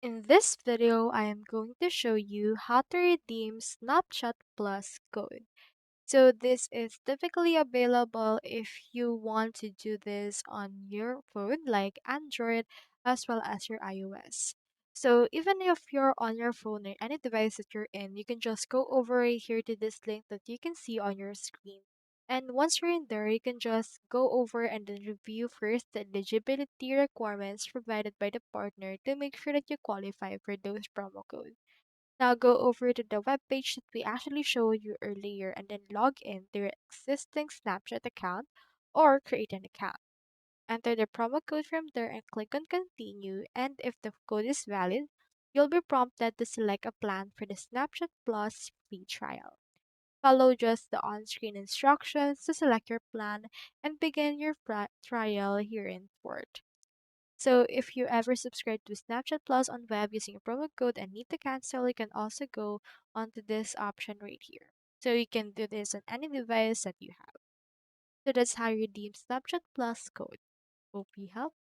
In this video, I am going to show you how to redeem Snapchat Plus code. So this is typically available if you want to do this on your phone like Android as well as your iOS. So even if you're on your phone or any device that you're in, you can just go over here to this link that you can see on your screen. And once you're in there, you can just go over and then review first the eligibility requirements provided by the partner to make sure that you qualify for those promo codes. Now go over to the web page that we actually showed you earlier and then log in to your existing Snapchat account or create an account. Enter the promo code from there and click on continue, and if the code is valid, you'll be prompted to select a plan for the Snapchat Plus free trial. Follow just the on-screen instructions to select your plan and begin your trial here in Fort. So if you ever subscribe to Snapchat Plus on web using a promo code and need to cancel, you can also go onto this option right here. So you can do this on any device that you have. So that's how you redeem Snapchat Plus code. Hope we help.